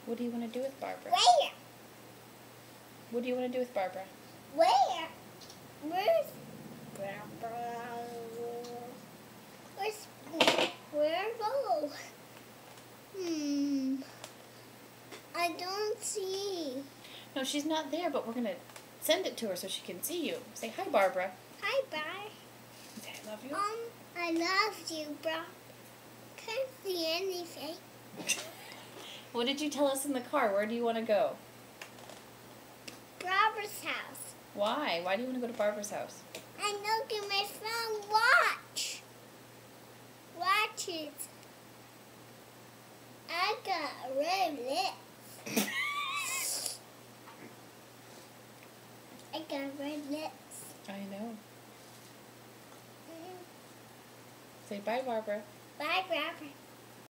What do you want to do with Barbara? Where? What do you want to do with Barbara? Where? Where's Barbara? Where's Bo? I don't see. No, she's not there, but we're going to send it to her so she can see you. Say, hi, Barbara. Hi, Bye. Say, I love you. I love you, bro. Can't see anything. What did you tell us in the car? Where do you want to go? Barbara's house. Why? Why do you want to go to Barbara's house? I'm looking at my phone. Watch. Watch it. I got red lips. I got red lips. I know. Say bye, Barbara. Bye, Barbara.